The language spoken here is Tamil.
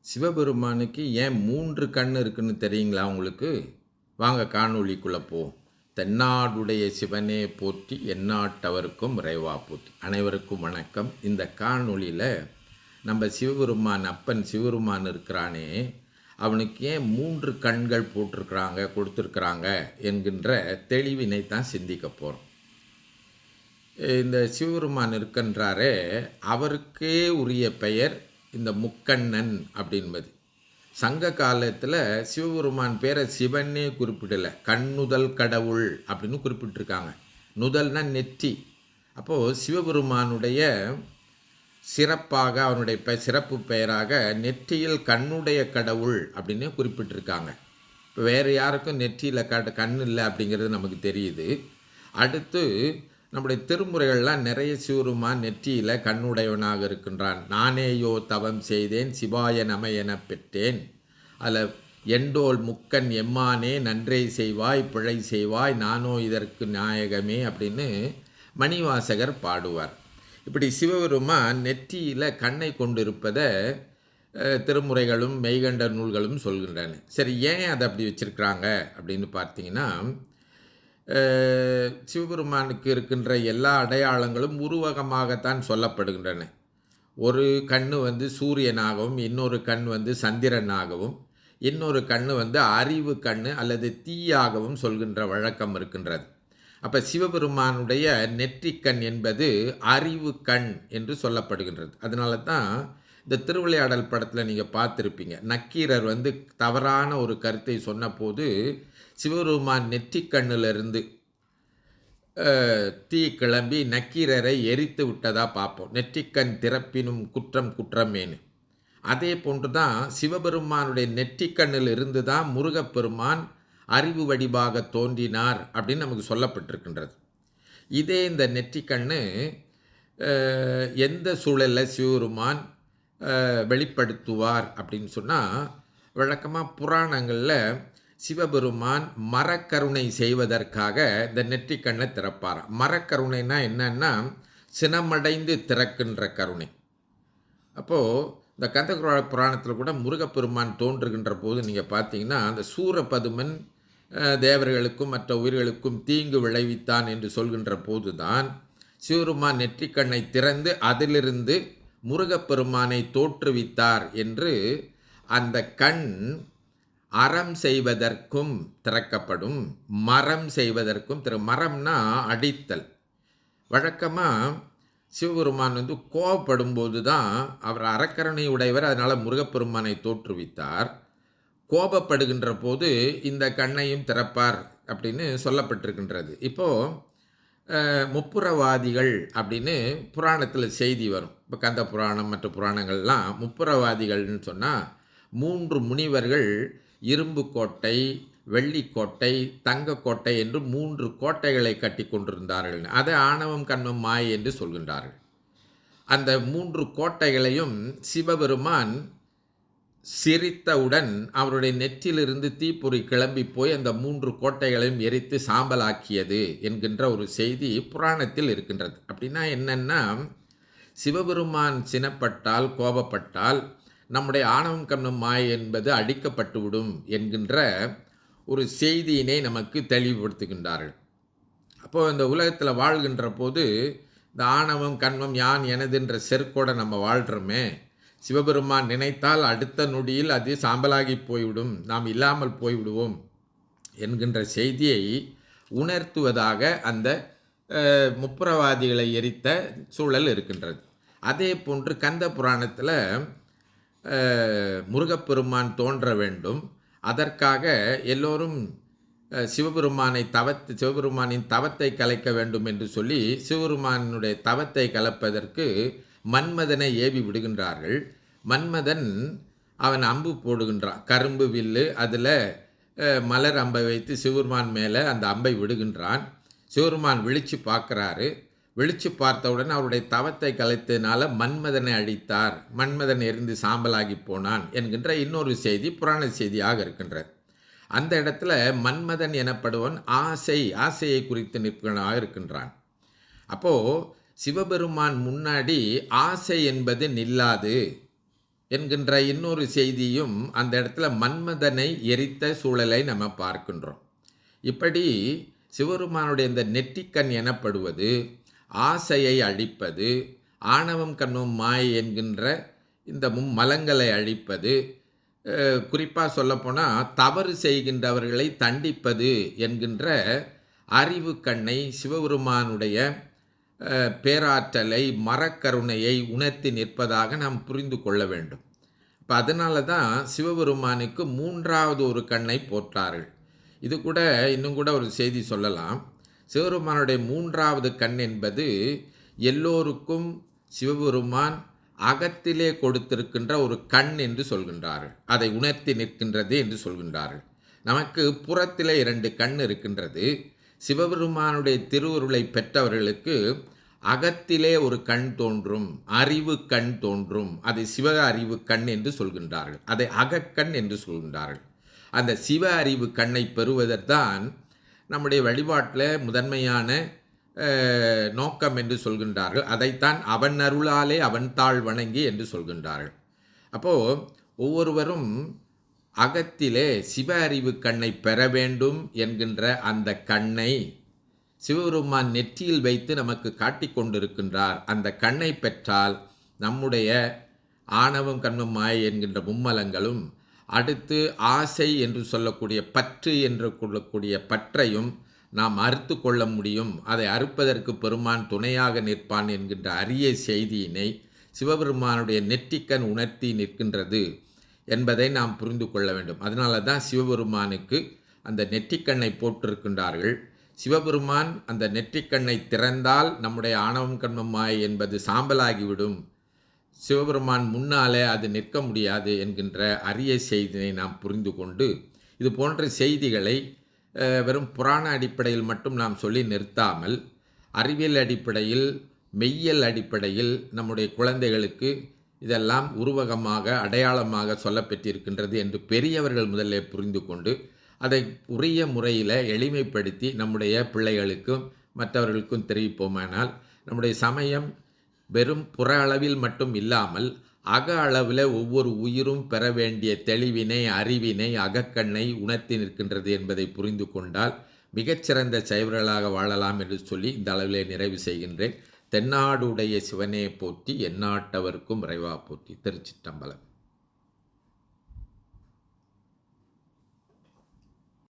சிவபெருமானுக்கு ஏன் 3 கண் இருக்குன்னு தெரியுங்களா உங்களுக்கு? வாங்க காணொளிக்குள்ள போவோம். தென்னாடுடைய சிவனே போற்றி எந்நாட்டவர்க்கும் இறைவா போற்றி. அனைவருக்கும் வணக்கம். இந்த காணொளியில நம்ம சிவபெருமான் அப்பன் சிவபெருமான் இருக்கிறானே, அவனுக்கு ஏன் 3 கண்கள் கொடுத்துருக்குறாங்க என்கின்ற தெளிவினை தான் சிந்திக்க போகிறோம். இந்த சிவபெருமான் இருக்கின்றாரே, அவருக்கே உரிய பெயர் இந்த முக்கண்ணன் அப்படின்பது. சங்க காலத்தில் சிவபெருமான் பேரை சிவனே குறிப்பிடலை, கண்ணுதல் கடவுள் அப்படின்னு குறிப்பிட்டிருக்காங்க. நுதல்னா நெற்றி. அப்போது சிவபெருமானுடைய சிறப்பாக அவனுடைய சிறப்பு பெயராக நெற்றியில் கண்ணுடைய கடவுள் அப்படின்னு குறிப்பிட்டிருக்காங்க. இப்போ வேறு யாருக்கும் நெற்றியில் கண் இல்லை அப்படிங்கிறது நமக்கு தெரியுது. அடுத்து நம்முடைய திருமுறைகள்லாம் நிறைய சிவருமான் நெற்றியில் கண்ணுடையவனாக இருக்கின்றான். நானேயோ தவம் செய்தேன் சிவாய நம என பெற்றேன். அதில் எண்டோல் முக்கன் எம்மானே நன்றே செய்வாய் பிழை செய்வாய் நானோ இதற்கு நாயகமே அப்படின்னு மணிவாசகர் பாடுவார். இப்படி சிவபெருமான் நெற்றியில் கண்ணை கொண்டிருப்பதை திருமுறைகளும் மெய்கண்ட நூல்களும் சொல்கின்றன. சரி, ஏன் அதை அப்படி வச்சுருக்கிறாங்க அப்படின்னு பார்த்தீங்கன்னா, சிவபெருமானுக்கு இருக்கின்ற எல்லா அடையாளங்களும் உருவகமாகத்தான் சொல்லப்படுகின்றன. ஒரு கண் சூரியனாகவும், இன்னொரு கண் சந்திரனாகவும், இன்னொரு கண் அறிவு கண் அல்லது தீயாகவும் சொல்கின்ற வழக்கம் இருக்கின்றது. அப்போ சிவபெருமானுடைய நெற்றிக்கண் என்பது அறிவு கண் என்று சொல்லப்படுகின்றது. அதனால தான் இந்த திருவிளையாடல் படத்தில் நீங்கள் பார்த்துருப்பீங்க, நக்கீரர் தவறான ஒரு கருத்தை சொன்னபோது சிவபெருமான் நெற்றிக்கண்ணிலிருந்து தீ கிளம்பி நக்கீரரை எரித்து விட்டதாக பார்ப்போம். நெற்றிக்கண் திறப்பினும் குற்றம் குற்றமேனு. அதே போன்று தான் சிவபெருமானுடைய நெற்றிக்கண்ணில் இருந்து தான் முருகப்பெருமான் அறிவு வடிவாக தோன்றினார் அப்படின்னு நமக்கு சொல்லப்பட்டிருக்கின்றது. இதே இந்த நெற்றிக்கண்ணு எந்த சூழலில் சிவபெருமான் வெளிப்படுத்துவார் அப்படின்னு சொன்னால், வழக்கமாக புராணங்களில் சிவபெருமான் மரக்கருணை செய்வதற்காக இந்த நெற்றிக்கண்ணை திறப்பாராம். மரக்கருணைனா என்னன்னா, சினமடைந்து திறக்கின்ற கருணை. அப்போது இந்த கந்தபுராண புராணத்தில் கூட முருகப்பெருமான் தோன்றுகின்ற போது நீங்கள் பார்த்தீங்கன்னா, அந்த சூரபதுமன் தேவர்களுக்கும் மற்ற உயிர்களுக்கும் தீங்கு விளைவித்தான் என்று சொல்கின்ற போது தான் சிவபெருமான் நெற்றிக்கண்ணை திறந்து அதிலிருந்து முருகப்பெருமானை தோற்றுவித்தார் என்று அந்த கண் அறம் செய்வதற்கும் திறக்கப்படும், மரம் செய்வதற்கும் மரம்னா அடித்தல். வழக்கமாக சிவபெருமான் கோபப்படும் போது தான் அவர் அறக்கருணை உடையவர், அதனால் முருகப்பெருமானை தோற்றுவித்தார். கோபப்படுகின்ற போது இந்த கண்ணையும் திறப்பார் அப்படின்னு சொல்லப்பட்டிருக்கின்றது. இப்போது முப்புரவாதிகள் அப்படின்னு புராணத்தில் செய்தி வரும். இப்போ கந்த புராணம் மற்ற புராணங்கள்லாம் முப்புரவாதிகள்னு சொன்னால் 3 முனிவர்கள் இரும்பு கோட்டை, வெள்ளிக்கோட்டை, தங்கக்கோட்டை என்று 3 கோட்டைகளை கட்டி கொண்டிருந்தார்கள். அதை ஆணவம் கண்மம் மாயை என்று சொல்கின்றார்கள். அந்த 3 கோட்டைகளையும் சிவபெருமான் சிரித்தவுடன் அவருடைய நெற்றிலிருந்து தீப்பொறி கிளம்பி போய் அந்த 3 கோட்டைகளையும் எரித்து சாம்பலாக்கியது என்கின்ற ஒரு செய்தி புராணத்தில் இருக்கின்றது. அப்படின்னா என்னன்னா, சிவபெருமான் சினப்பட்டால், கோபப்பட்டால் நம்முடைய ஆணவம் கண்ணும் மாயை என்பது அடிக்கப்பட்டுவிடும் என்கின்ற ஒரு செய்தியினை நமக்கு தெளிவுபடுத்துகின்றார்கள். அப்போது இந்த உலகத்தில் வாழ்கின்ற போது இந்த ஆணவம் கண்மம் யான் எனதுன்ற செருக்கோடு நம்ம வாழ்கிறோமே, சிவபெருமான் நினைத்தால் அடுத்த நொடியில் அது சாம்பலாகி போய்விடும், நாம் இல்லாமல் போய்விடுவோம் என்கின்ற செய்தியை உணர்த்துவதாக அந்த முப்புரவாதிகளை எரித்த சூழல் இருக்கின்றது. அதே போன்று கந்த புராணத்தில் முருகப்பெருமான் தோன்ற வேண்டும், அதற்காக எல்லோரும் சிவபெருமானின் தவத்தை கலைக்க வேண்டும் என்று சொல்லி சிவபெருமானுடைய தவத்தை கலைப்பதற்கு மன்மதனை ஏவி விடுகின்றார்கள். மன்மதன் அவன் அம்பு போடுகின்றான், கரும்பு வில்லு, அதில் மலர் அம்பை வைத்து சிவபெருமான் மேலே அந்த அம்பை விடுகின்றான். சிவபெருமான் விழித்து பார்க்குறாரு. விழித்து பார்த்தவுடன் அவருடைய தவத்தை கலைத்ததினால மன்மதனை அழித்தார், மன்மதன் எரிந்து சாம்பலாகி போனான் என்கின்ற இன்னொரு செய்தி புராண செய்தியாக இருக்கின்றது. அந்த இடத்துல மன்மதன் எனப்படுவன் ஆசையை குறித்து நிற்பவனாக இருக்கின்றான். அப்போது சிவபெருமான் முன்னாடி ஆசை என்பது நில்லாது, என்கின்ற இன்னொரு செய்தியும் அந்த இடத்துல மன்மதனை எரித்த சூழலை நம்ம பார்க்கின்றோம். இப்படி சிவபெருமானுடைய இந்த நெற்றிக்கண் எனப்படுவது ஆசையை அழிப்பது, ஆணவம் கண்ணும் மாயை என்கின்ற இந்த மும்மலங்களை அழிப்பது, குறிப்பாக சொல்லப்போனால் தவறு செய்கின்றவர்களை தண்டிப்பது என்கின்ற அறிவு கண்ணை சிவபெருமானுடைய பேராற்றலை மரக்கருணையை உணர்த்தி நிற்பதாக நாம் புரிந்து கொள்ள வேண்டும். இப்போ அதனால தான் சிவபெருமானுக்கு மூன்றாவது ஒரு கண்ணை போற்றார்கள். இது கூட இன்னும் கூட ஒரு செய்தி சொல்லலாம். சிவபெருமானுடைய மூன்றாவது கண் என்பது எல்லோருக்கும் சிவபெருமான் அகத்திலே கொடுத்திருக்கின்ற ஒரு கண் என்று சொல்கின்றார்கள். அதை உணர்த்தி நிற்கின்றது என்று சொல்கின்றார்கள். நமக்கு புறத்திலே 2 கண் இருக்கின்றது. சிவபெருமானுடைய திருவுருளை பெற்றவர்களுக்கு அகத்திலே ஒரு கண் தோன்றும், அறிவு கண் தோன்றும். அதை சிவ அறிவு கண் என்று சொல்கின்றார்கள். அதை அகக்கண் என்று சொல்கின்றார்கள். அந்த சிவ அறிவு கண்ணை பெறுவதற்தான் நம்முடைய வழிபாட்டில் முதன்மையான நோக்கம் என்று சொல்கின்றார்கள். அதைத்தான் அவன் அருளாலே அவன் தாழ் வணங்கி என்று சொல்கின்றார்கள். அப்போது ஒவ்வொருவரும் அகத்திலே சிவ அறிவு கண்ணை பெற வேண்டும் என்கின்ற அந்த கண்ணை சிவபெருமான் நெற்றியில் வைத்து நமக்கு காட்டி கொண்டிருக்கின்றார். அந்த கண்ணை பெற்றால் நம்முடைய ஆணவம் கண்ணும் மாயை என்கின்ற மும்மலங்களும், அடுத்து ஆசை என்று சொல்லக்கூடிய பற்று என்று கொள்ளக்கூடிய பற்றையும் நாம் அறுத்து கொள்ள முடியும். அதை அறுப்பதற்கு பெருமான் துணையாக நிற்பான் என்கின்ற அரிய செய்தியினை சிவபெருமானுடைய நெற்றிக்கண் உணர்த்தி நிற்கின்றது என்பதை நாம் புரிந்து கொள்ள வேண்டும். அதனால தான் சிவபெருமானுக்கு அந்த நெற்றிக்கண்ணை போட்டிருக்கின்றார்கள். சிவபெருமான் அந்த நெற்றிக்கண்ணை திறந்தால் நம்முடைய ஆணவம் கண்மம் மாயை என்பது சாம்பலாகிவிடும். சிவபெருமான் முன்னாலே அது நிற்க முடியாது என்கின்ற அரிய செய்தியை நாம் புரிந்து கொண்டு, இது போன்ற செய்திகளை வெறும் புராண அடிப்படையில் மட்டும் நாம் சொல்லி நிறுத்தாமல், அறிவியல் அடிப்படையில், மெய்யியல் அடிப்படையில் நம்முடைய குழந்தைகளுக்கு இதெல்லாம் உருவகமாக அடையாளமாக சொல்லப்பெற்றிருக்கின்றது என்று பெரியவர்கள் முதல்ல புரிந்து கொண்டு, அதை உரிய முறையில் எளிமைப்படுத்தி நம்முடைய பிள்ளைகளுக்கும் மற்றவர்களுக்கும் தெரிவிப்போமானால் நம்முடைய சமயம் வெறும் புற அளவில் மட்டும் இல்லாமல் அக அளவில் ஒவ்வொரு உயிரும் பெற வேண்டிய தெளிவினை, அறிவினை, அகக்கண்ணை உணர்த்தி நிற்கின்றது என்பதை புரிந்து கொண்டால் மிகச்சிறந்த சைவர்களாக வாழலாம் என்று சொல்லி இந்த அளவிலே நிறைவு செய்கின்றேன். தென்னாடுடைய சிவனே போற்றி, எந்நாட்டவர்க்கும் இறைவா போற்றி. திருச்சிற்றம்பலம்.